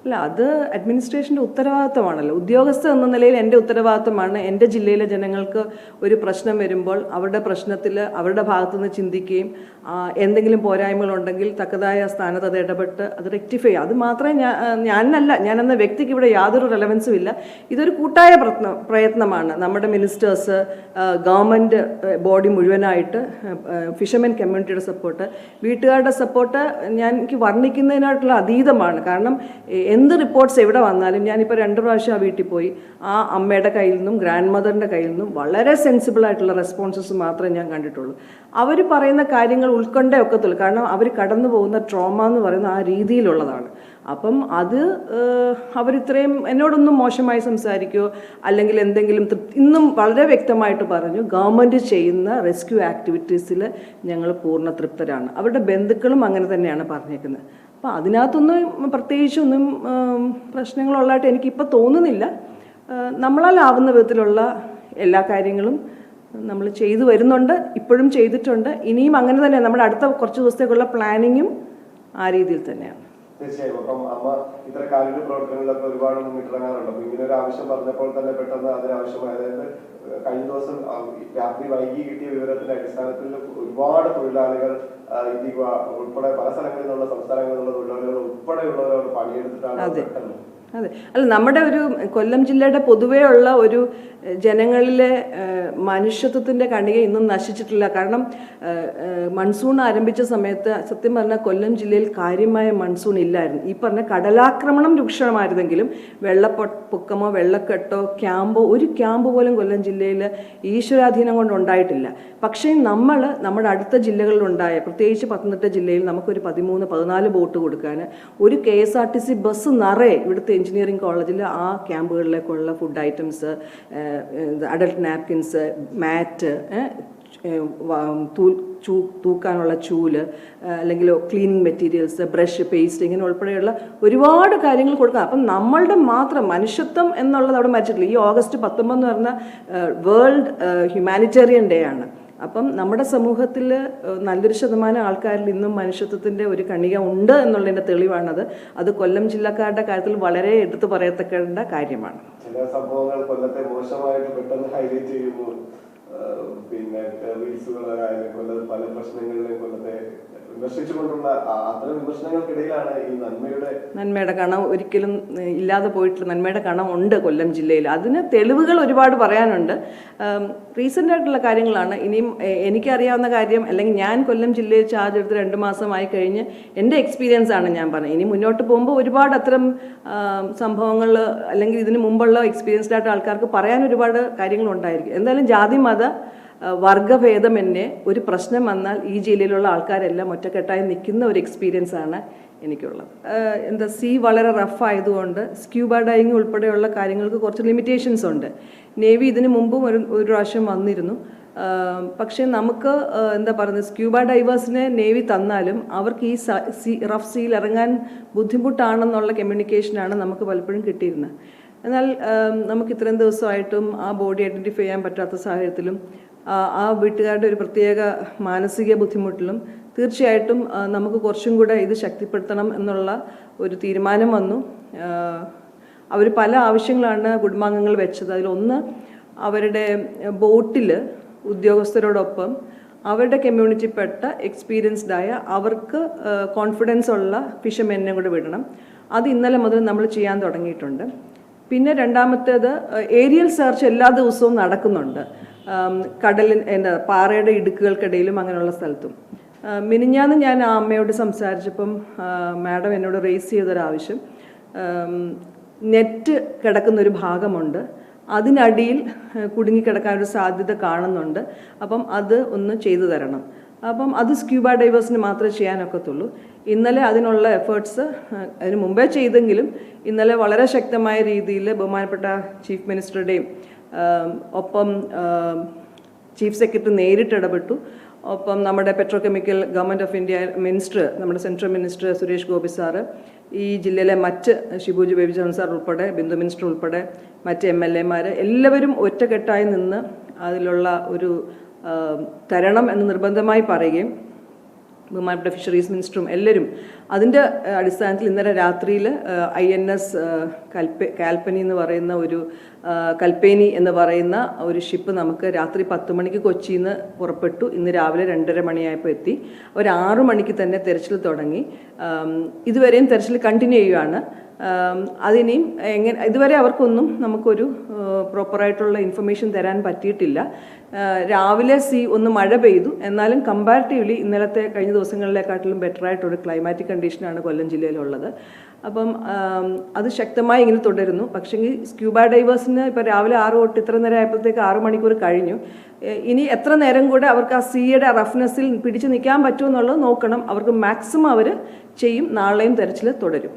അല്ല, അത് അഡ്മിനിസ്ട്രേഷൻ്റെ ഉത്തരവാദിത്തമാണല്ലോ. ഉദ്യോഗസ്ഥ എന്ന നിലയിൽ എൻ്റെ ഉത്തരവാദിത്തമാണ് എൻ്റെ ജില്ലയിലെ ജനങ്ങൾക്ക് ഒരു പ്രശ്നം വരുമ്പോൾ അവരുടെ പ്രശ്നത്തിൽ അവരുടെ ഭാഗത്തുനിന്ന് ചിന്തിക്കുകയും എന്തെങ്കിലും പോരായ്മകളുണ്ടെങ്കിൽ തക്കതായ സ്ഥാനത്ത് അത് ഇടപെട്ട് അത് റെക്ടിഫൈ ചെയ്യുക. അത് മാത്രമേ ഞാനെന്ന വ്യക്തിക്ക് ഇവിടെ യാതൊരു റെലവൻസും ഇല്ല. ഇതൊരു കൂട്ടായ പ്രയത്നമാണ്. നമ്മുടെ മിനിസ്റ്റേഴ്സ്, ഗവൺമെൻറ് ബോഡി മുഴുവനായിട്ട്, ഫിഷർമെൻ കമ്മ്യൂണിറ്റിയുടെ സപ്പോർട്ട്, വീട്ടുകാരുടെ സപ്പോർട്ട് എനിക്ക് വർണ്ണിക്കുന്നതിനായിട്ടുള്ള അതീതമാണ്. കാരണം എന്ത് റിപ്പോർട്ട്സ് എവിടെ വന്നാലും, ഞാനിപ്പോൾ 2 പ്രാവശ്യം ആ വീട്ടിൽ പോയി, ആ അമ്മയുടെ കയ്യിൽ നിന്നും ഗ്രാൻഡ് മദറിൻ്റെ കയ്യിൽ നിന്നും വളരെ സെൻസിബിളായിട്ടുള്ള റെസ്പോൺസസ് മാത്രമേ ഞാൻ കണ്ടിട്ടുള്ളൂ. അവർ പറയുന്ന കാര്യങ്ങൾ ഉൾക്കൊണ്ടേ ഒക്കത്തുള്ളൂ. കാരണം അവർ കടന്നു പോകുന്ന ട്രോമ എന്ന് പറയുന്ന ആ രീതിയിലുള്ളതാണ്. അപ്പം അത് അവരിത്രയും എന്നോടൊന്നും മോശമായി സംസാരിക്കുകയോ അല്ലെങ്കിൽ എന്തെങ്കിലും ഇന്നും വളരെ വ്യക്തമായിട്ട് പറഞ്ഞു, ഗവൺമെൻറ് ചെയ്യുന്ന റെസ്ക്യൂ ആക്ടിവിറ്റീസിൽ ഞങ്ങൾ പൂർണ്ണ തൃപ്തരാണ്. അവരുടെ ബന്ധുക്കളും അങ്ങനെ തന്നെയാണ് പറഞ്ഞേക്കുന്നത്. അപ്പോൾ അതിനകത്തൊന്നും പ്രത്യേകിച്ചൊന്നും പ്രശ്നങ്ങളുള്ളതായിട്ട് എനിക്കിപ്പോൾ തോന്നുന്നില്ല. നമ്മളാലാവുന്ന വിധത്തിലുള്ള എല്ലാ കാര്യങ്ങളും നമ്മൾ ചെയ്തു വരുന്നുണ്ട്, ഇപ്പോഴും ചെയ്തിട്ടുണ്ട്. ഇനിയും അങ്ങനെ തന്നെ നമ്മുടെ അടുത്ത കുറച്ച് ദിവസത്തേക്കുള്ള പ്ലാനിങ്ങും ആ രീതിയിൽ തന്നെയാണ്. തീർച്ചയായും. അപ്പം അമ്മ ഇത്ര കാരുണ്യ പ്രവർത്തനങ്ങളിലൊക്കെ ഒരുപാട് മുന്നിട്ടിറങ്ങാറുണ്ട്. അപ്പൊ ഇങ്ങനെ ഒരു ആവശ്യം പറഞ്ഞപ്പോൾ തന്നെ പെട്ടെന്ന് അതിനാവശ്യമായ, അതായത് കഴിഞ്ഞ ദിവസം രാത്രി വൈകി കിട്ടിയ വിവരത്തിന്റെ അടിസ്ഥാനത്തിൽ ഒരുപാട് തൊഴിലാളികൾ ഉൾപ്പെടെ പല സ്ഥലങ്ങളിൽ നിന്നുള്ള സംസ്ഥാനങ്ങളിൽ നിന്നുള്ള തൊഴിലാളികൾ ഉൾപ്പെടെയുള്ളവർ പണിയെടുത്തിട്ടാണ് പെട്ടെന്ന്. അതെ, അല്ല, നമ്മുടെ ഒരു കൊല്ലം ജില്ലയുടെ പൊതുവേ ഉള്ള ഒരു ജനങ്ങളിലെ മനുഷ്യത്വത്തിൻ്റെ കണിക ഇന്നും നശിച്ചിട്ടില്ല. കാരണം മൺസൂൺ ആരംഭിച്ച സമയത്ത് സത്യം പറഞ്ഞാൽ കൊല്ലം ജില്ലയിൽ കാര്യമായ മൺസൂൺ ഇല്ലായിരുന്നു. ഈ പറഞ്ഞ കടലാക്രമണം രൂക്ഷമായിരുന്നെങ്കിലും വെള്ളപ്പൊക്കമോ വെള്ളക്കെട്ടോ ക്യാമ്പോ ഒരു ക്യാമ്പ് പോലും കൊല്ലം ജില്ലയിൽ ഈശ്വരാധീനം കൊണ്ട് ഉണ്ടായിട്ടില്ല. പക്ഷേ നമ്മുടെ അടുത്ത ജില്ലകളിലുണ്ടായ, പ്രത്യേകിച്ച് പത്തനംതിട്ട ജില്ലയിൽ നമുക്കൊരു 13-14 ബോട്ട് കൊടുക്കാൻ, ഒരു KSRTC ബസ് നിറയെ ഇവിടുത്തെ എഞ്ചിനീയറിംഗ് കോളേജിൽ ആ ക്യാമ്പുകളിലേക്കുള്ള ഫുഡ് ഐറ്റംസ്, അഡൽട്ട് നാപ്കിൻസ്, മാറ്റ്, തൂക്കാനുള്ള ചൂല്, അല്ലെങ്കിൽ ക്ലീനിങ് മെറ്റീരിയൽസ്, ബ്രഷ്, പേസ്റ്റ്, ഇങ്ങനെ ഉൾപ്പെടെയുള്ള ഒരുപാട് കാര്യങ്ങൾ കൊടുക്കാം. അപ്പം നമ്മളുടെ മാത്രം മനുഷ്യത്വം എന്നുള്ളത് അവിടെ മരിച്ചിട്ടില്ല. ഈ ഓഗസ്റ്റ് 19 എന്ന് പറഞ്ഞ വേൾഡ് ഹ്യൂമാനിറ്റേറിയൻ ഡേ ആണ്. അപ്പം നമ്മുടെ സമൂഹത്തിൽ നല്ലൊരു ശതമാനം ആൾക്കാരിൽ ഇന്നും മനുഷ്യത്വത്തിൻ്റെ ഒരു കണിക ഉണ്ട് എന്നുള്ളതിൻ്റെ തെളിവാണത്. അത് കൊല്ലം ജില്ലക്കാരുടെ കാര്യത്തിൽ വളരെ എടുത്തു പറയത്തക്കേണ്ട കാര്യമാണ്. ചില സംഭവങ്ങൾ കൊല്ലത്തെ മോശമായിട്ട് പെട്ടെന്ന് ഹൈലൈറ്റ് ചെയ്യുന്നു. പിന്നെ റീൽസുകളായാലും കൊല്ലത്ത് പല പ്രശ്നങ്ങളിലും കൊല്ലത്തെ വിമർശിച്ചുകൊണ്ടുള്ള അത്തരം വിമർശനങ്ങൾക്കിടയിലാണ് ഈ നന്മയുടെ കണം ഒരിക്കലും ഇല്ലാതെ പോയിട്ടില്ല. നന്മയുടെ കണം ഉണ്ട് കൊല്ലം ജില്ലയിൽ. അതിന് തെളിവുകൾ ഒരുപാട് പറയാനുണ്ട്. റീസെൻ്റ് ആയിട്ടുള്ള കാര്യങ്ങളാണ്. ഇനിയും എനിക്കറിയാവുന്ന കാര്യം, അല്ലെങ്കിൽ ഞാൻ കൊല്ലം ജില്ലയിൽ ചാർജ് എടുത്ത് 2 മാസമായി കഴിഞ്ഞ് എൻ്റെ എക്സ്പീരിയൻസ് ആണ് ഞാൻ പറഞ്ഞത്. ഇനി മുന്നോട്ട് പോകുമ്പോൾ ഒരുപാട് അത്തരം സംഭവങ്ങൾ, അല്ലെങ്കിൽ ഇതിന് മുമ്പുള്ള എക്സ്പീരിയൻസ്ഡ് ആയിട്ട് ആൾക്കാർക്ക് പറയാൻ ഒരുപാട് കാര്യങ്ങളുണ്ടായിരിക്കും. എന്തായാലും ജാതി മത വർഗഭേദമന്യേ ഒരു പ്രശ്നം വന്നാൽ ഈ ജില്ലയിലുള്ള ആൾക്കാരെല്ലാം ഒറ്റക്കെട്ടായി നിൽക്കുന്ന ഒരു എക്സ്പീരിയൻസ് ആണ് എനിക്കുള്ളത്. സീ വളരെ റഫ് ആയതുകൊണ്ട് സ്ക്യൂബ ഡൈവിങ് ഉൾപ്പെടെയുള്ള കാര്യങ്ങൾക്ക് കുറച്ച് ലിമിറ്റേഷൻസ് ഉണ്ട്. നേവി ഇതിന് മുമ്പും ഒരു പ്രാവശ്യം വന്നിരുന്നു. പക്ഷേ നമുക്ക് സ്ക്യൂബ ഡൈവേഴ്സിനെ നേവി തന്നാലും അവർക്ക് ഈ റഫ് സീയിൽ ഇറങ്ങാൻ ബുദ്ധിമുട്ടാണെന്നുള്ള കമ്മ്യൂണിക്കേഷനാണ് നമുക്ക് പലപ്പോഴും കിട്ടിയിരുന്നത്. എന്നാൽ നമുക്ക് ഇത്രയും ദിവസമായിട്ടും ആ ബോഡി ഐഡൻറ്റിഫൈ ചെയ്യാൻ പറ്റാത്ത സാഹചര്യത്തിലും ആ വീട്ടുകാരുടെ ഒരു പ്രത്യേക മാനസിക ബുദ്ധിമുട്ടിലും തീർച്ചയായിട്ടും നമുക്ക് കുറച്ചും കൂടെ ഇത് ശക്തിപ്പെടുത്തണം എന്നുള്ള ഒരു തീരുമാനം വന്നു. അവർ പല ആവശ്യങ്ങളാണ് കുടുംബാംഗങ്ങൾ വെച്ചത്. അതിലൊന്ന്, അവരുടെ ബോട്ടിൽ ഉദ്യോഗസ്ഥരോടൊപ്പം അവരുടെ കമ്മ്യൂണിറ്റിപ്പെട്ട എക്സ്പീരിയൻസ്ഡായ അവർക്ക് കോൺഫിഡൻസ് ഉള്ള ഫിഷർമെനെ കൂടെ വിടണം. അത് ഇന്നലെ മുതൽ നമ്മൾ ചെയ്യാൻ തുടങ്ങിയിട്ടുണ്ട്. പിന്നെ രണ്ടാമത്തേത്, ഏരിയൽ സെർച്ച് എല്ലാ ദിവസവും നടക്കുന്നുണ്ട്. പാറയുടെ ഇടുക്കുകൾക്കിടയിലും അങ്ങനെയുള്ള സ്ഥലത്തും. മിനിഞ്ഞാന്ന് ഞാൻ ആ അമ്മയോട് സംസാരിച്ചപ്പം മാഡം എന്നോട് റേസ് ചെയ്തൊരാവശ്യം, നെറ്റ് കിടക്കുന്നൊരു ഭാഗമുണ്ട്, അതിനടിയിൽ കുടുങ്ങിക്കിടക്കാനൊരു സാധ്യത കാണുന്നുണ്ട്. അപ്പം അത് ഒന്ന് ചെയ്തു തരണം. അപ്പം അത് സ്ക്യൂബ ഡൈവേഴ്സിന് മാത്രമേ ചെയ്യാനൊക്കത്തുള്ളൂ. ഇന്നലെ അതിനുള്ള എഫേർട്സ് അതിന് മുമ്പേ ചെയ്തെങ്കിലും ഇന്നലെ വളരെ ശക്തമായ രീതിയിൽ ബഹുമാനപ്പെട്ട ചീഫ് മിനിസ്റ്ററുടെയും ഒപ്പം ചീഫ് സെക്രട്ടറി നേരിട്ട് ഇടപെട്ടു. ഒപ്പം നമ്മുടെ petrochemical government of India minister, നമ്മുടെ central minister Suresh Gopi sir, ഈ ജില്ലയിലെ മറ്റ് ഷിബുജി ബേബിജോൺ സാർ ഉൾപ്പെടെ, ബിന്ദു മിനിസ്റ്റർ ഉൾപ്പെടെ മറ്റ് MLA മാർ എല്ലാവരും ഒറ്റക്കെട്ടായി നിന്ന് അതിലുള്ള ഒരു തരണം എന്ന് നിർബന്ധമായി പറയുകയും ബഹുമാനപ്പെട്ട ഫിഷറീസ് മിനിസ്റ്ററും എല്ലാവരും അതിൻ്റെ അടിസ്ഥാനത്തിൽ ഇന്നലെ രാത്രിയിൽ INS കാൽപ്പനി എന്ന് പറയുന്ന ഒരു കൽപ്പേനി എന്ന് പറയുന്ന ഒരു ഷിപ്പ് നമുക്ക് രാത്രി 10 മണിക്ക് കൊച്ചിയിൽ നിന്ന് പുറപ്പെട്ടു. ഇന്ന് രാവിലെ 2:30 മണിയായപ്പോൾ എത്തി. ഒരു 6 മണിക്ക് തന്നെ തെരച്ചിൽ തുടങ്ങി. ഇതുവരെയും തെരച്ചിൽ കണ്ടിന്യൂ ചെയ്യുകയാണ്. അതിനെയും ഇതുവരെ അവർക്കൊന്നും നമുക്കൊരു പ്രോപ്പറായിട്ടുള്ള ഇൻഫർമേഷൻ തരാൻ പറ്റിയിട്ടില്ല. രാവിലെ ഒന്ന് മഴ പെയ്തു, എന്നാലും കമ്പാരിറ്റീവ്ലി ഇന്നലത്തെ കഴിഞ്ഞ ദിവസങ്ങളിലെക്കാട്ടിലും ബെറ്ററായിട്ടൊരു ക്ലൈമാറ്റിക് കണ്ടീഷനാണ് കൊല്ലം ജില്ലയിലുള്ളത്. അപ്പം അത് ശക്തമായി ഇങ്ങനെ തുടരുന്നു. പക്ഷേങ്കിൽ സ്ക്യൂബ ഡൈവേഴ്സിന് ഇപ്പോൾ രാവിലെ 6 തൊട്ട് ഇത്ര നേരം ആയപ്പോഴത്തേക്ക് 6 മണിക്കൂർ കഴിഞ്ഞു. ഇനി എത്ര നേരം കൂടെ അവർക്ക് ആ സീയുടെ റഫ്നെസ്സിൽ പിടിച്ചു നിൽക്കാൻ പറ്റുമെന്നുള്ളത് നോക്കണം. അവർക്ക് മാക്സിമം അവർ ചെയ്യും. നാളെയും തെരച്ചിൽ തുടരും.